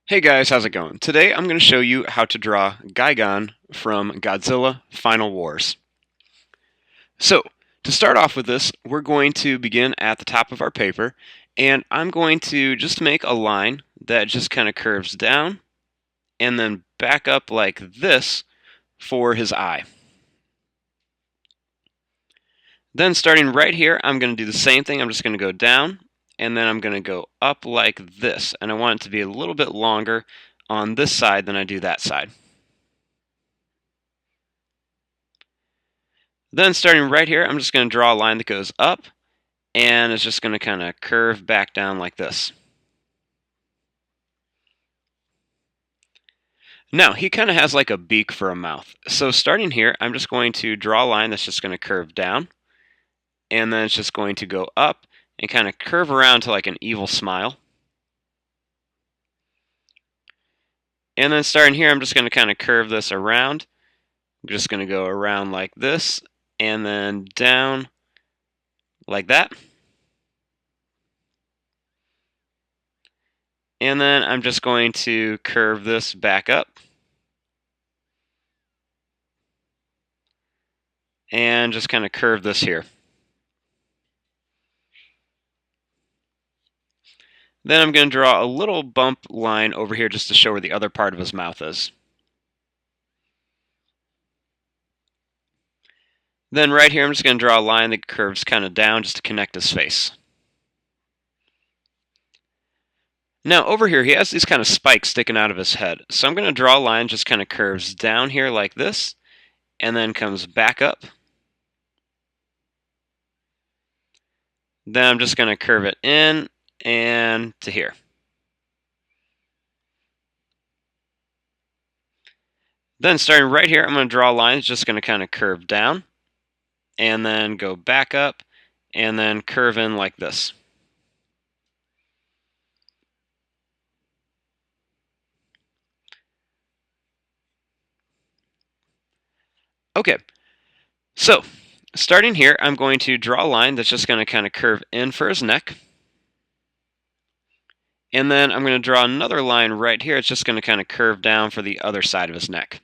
Hey guys, how's it going? Today I'm going to show you how to draw Gigan from Godzilla Final Wars. So, to start off with this, we're going to begin at the top of our paper, and I'm going to just make a line that just kind of curves down and then back up like this for his eye. Then starting right here, I'm going to do the same thing. I'm just going to go down, and then I'm going to go up like this, and I want it to be a little bit longer on this side than I do that side. Then starting right here, I'm just going to draw a line that goes up, and it's just going to kind of curve back down like this. Now, he kind of has like a beak for a mouth. So starting here, I'm just going to draw a line that's just going to curve down, and then it's just going to go up and kind of curve around to like an evil smile. And then starting here, I'm just going to kind of curve this around. I'm just going to go around like this, and then down like that. And then I'm just going to curve this back up. And just kind of curve this here. Then I'm going to draw a little bump line over here just to show where the other part of his mouth is. Then right here I'm just going to draw a line that curves kind of down just to connect his face. Now over here he has these kind of spikes sticking out of his head. So I'm going to draw a line that just kind of curves down here like this and then comes back up. Then I'm just going to curve it in and to here. Then starting right here, I'm going to draw a line that's just going to kind of curve down and then go back up and then curve in like this. Okay, so starting here, I'm going to draw a line that's just going to kind of curve in for his neck. And then I'm going to draw another line right here. It's just going to kind of curve down for the other side of his neck.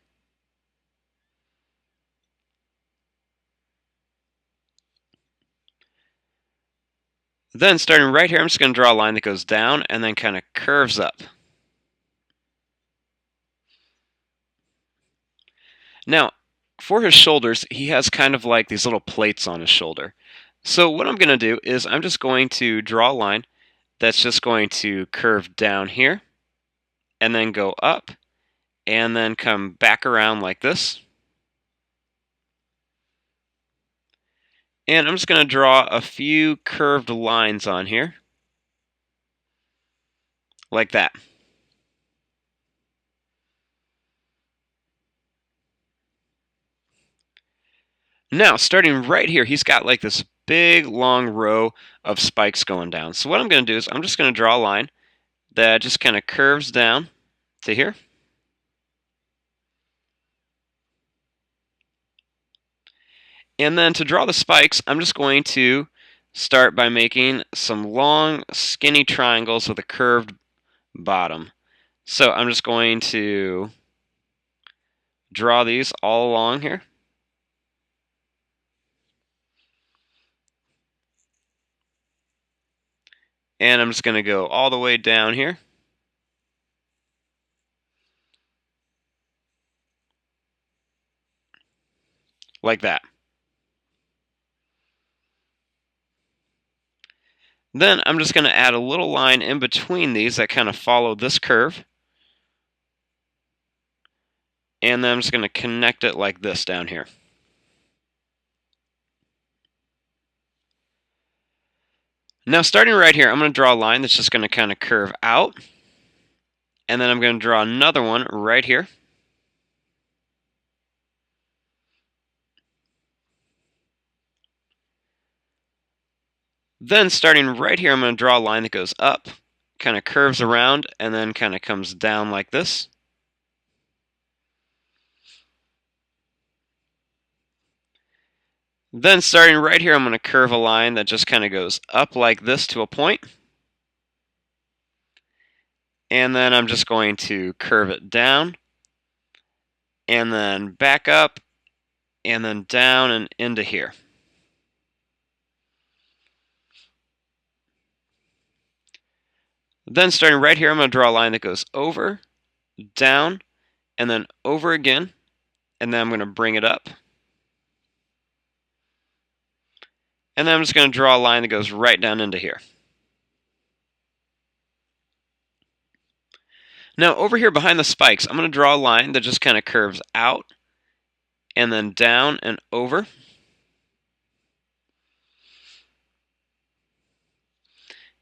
Then starting right here, I'm just going to draw a line that goes down and then kind of curves up. Now, for his shoulders, he has kind of like these little plates on his shoulder. So what I'm going to do is I'm just going to draw a line that's just going to curve down here and then go up and then come back around like this. And I'm just going to draw a few curved lines on here, like that. Now, starting right here, he's got like this big long row of spikes going down. So what I'm going to do is I'm just going to draw a line that just kind of curves down to here. And then to draw the spikes, I'm just going to start by making some long, skinny triangles with a curved bottom. So I'm just going to draw these all along here. And I'm just going to go all the way down here. Like that. Then I'm just going to add a little line in between these that kind of follow this curve. And then I'm just going to connect it like this down here. Now starting right here, I'm going to draw a line that's just going to kind of curve out. And then I'm going to draw another one right here. Then starting right here, I'm going to draw a line that goes up, kind of curves around, and then kind of comes down like this. Then starting right here, I'm going to curve a line that just kind of goes up like this to a point. And then I'm just going to curve it down, and then back up, and then down and into here. Then starting right here, I'm going to draw a line that goes over, down, and then over again, and then I'm going to bring it up. And then I'm just going to draw a line that goes right down into here. Now over here behind the spikes, I'm going to draw a line that just kind of curves out, and then down and over.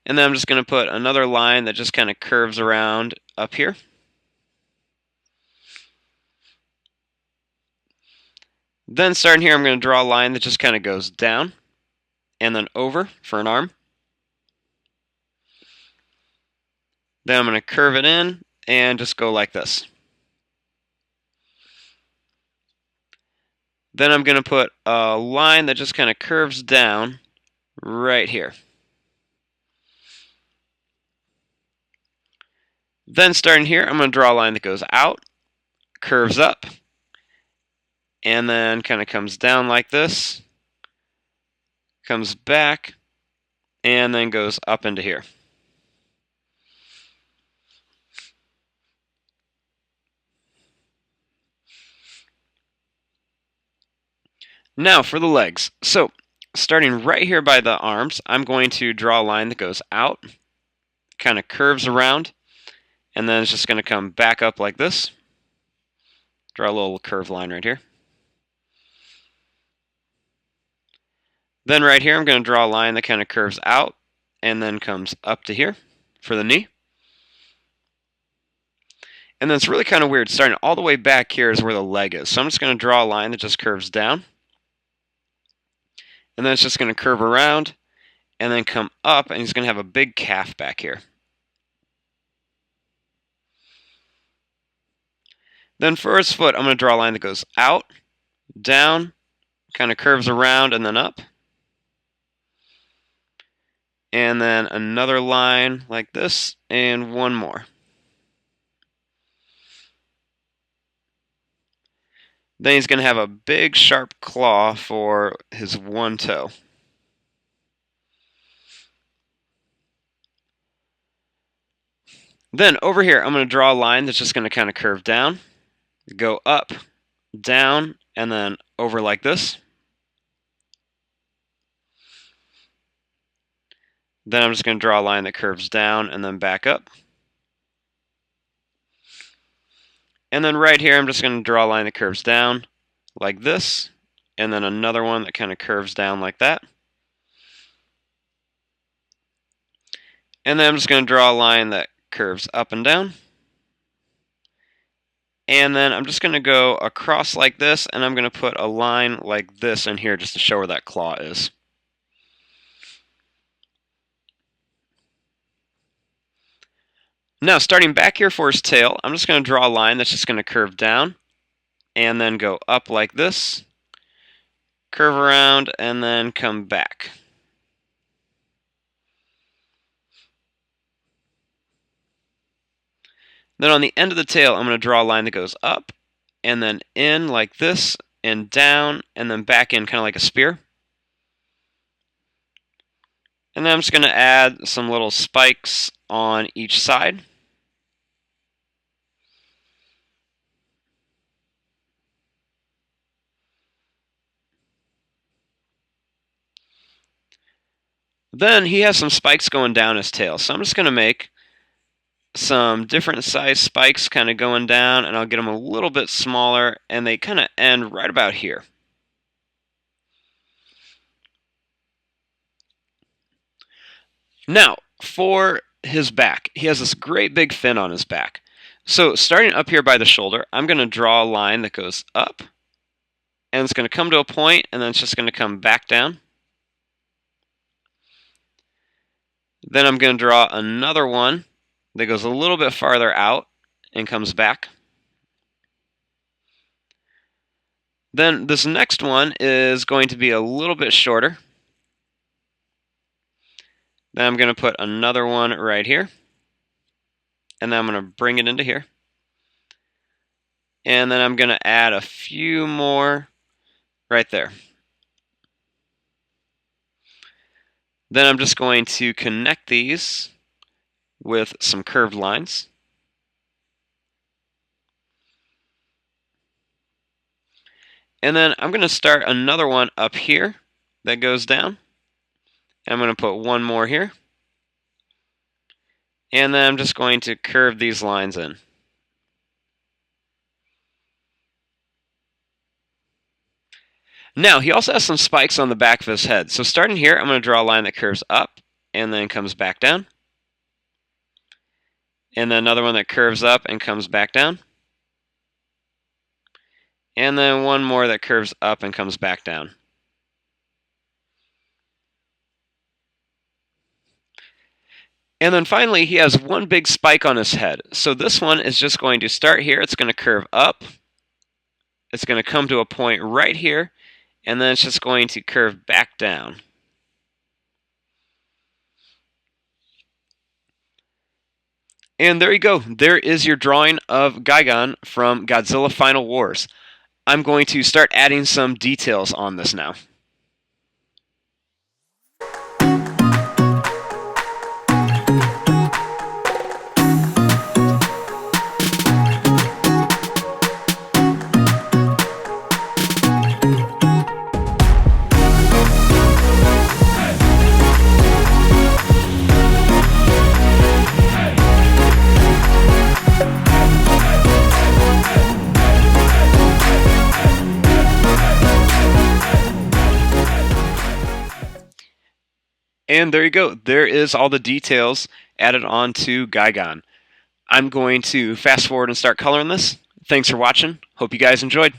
And then I'm just going to put another line that just kind of curves around up here. Then starting here, I'm going to draw a line that just kind of goes down and then over for an arm. Then I'm going to curve it in and just go like this. Then I'm going to put a line that just kind of curves down right here. Then starting here, I'm going to draw a line that goes out, curves up, and then kind of comes down like this, comes back, and then goes up into here. Now for the legs. So starting right here by the arms, I'm going to draw a line that goes out, kind of curves around, and then it's just going to come back up like this. Draw a little curved line right here. Then right here, I'm going to draw a line that kind of curves out and then comes up to here for the knee. And then it's really kind of weird. Starting all the way back here is where the leg is. So I'm just going to draw a line that just curves down. And then it's just going to curve around and then come up, and he's going to have a big calf back here. Then for his foot, I'm going to draw a line that goes out, down, kind of curves around, and then up. And then another line like this, and one more. Then he's going to have a big sharp claw for his one toe. Then over here, I'm going to draw a line that's just going to kind of curve down, go up, down, and then over like this. Then I'm just going to draw a line that curves down and then back up. And then right here, I'm just going to draw a line that curves down like this, and then another one that kind of curves down like that. And then I'm just going to draw a line that curves up and down. And then I'm just going to go across like this, and I'm going to put a line like this in here just to show where that claw is. Now, starting back here for his tail, I'm just going to draw a line that's just going to curve down and then go up like this, curve around, and then come back. Then on the end of the tail, I'm going to draw a line that goes up and then in like this and down and then back in kind of like a spear. And then I'm just going to add some little spikes on each side. Then he has some spikes going down his tail. So I'm just going to make some different size spikes kind of going down, and I'll get them a little bit smaller, and they kind of end right about here. Now, for his back, he has this great big fin on his back. So starting up here by the shoulder, I'm going to draw a line that goes up, and it's going to come to a point, and then it's just going to come back down. Then I'm going to draw another one that goes a little bit farther out and comes back. Then this next one is going to be a little bit shorter. Then I'm going to put another one right here. and then I'm going to bring it into here. And then I'm going to add a few more right there. Then I'm just going to connect these with some curved lines. And then I'm going to start another one up here that goes down. I'm going to put one more here. And then I'm just going to curve these lines in. Now, he also has some spikes on the back of his head. So starting here, I'm going to draw a line that curves up and then comes back down. And then another one that curves up and comes back down. And then one more that curves up and comes back down. And then finally, he has one big spike on his head. So this one is just going to start here. It's going to curve up. It's going to come to a point right here. And then it's just going to curve back down. And there you go. There is your drawing of Gigan from Godzilla Final Wars. I'm going to start adding some details on this now. And there you go. There is all the details added on to Gigan. I'm going to fast forward and start coloring this. Thanks for watching. Hope you guys enjoyed.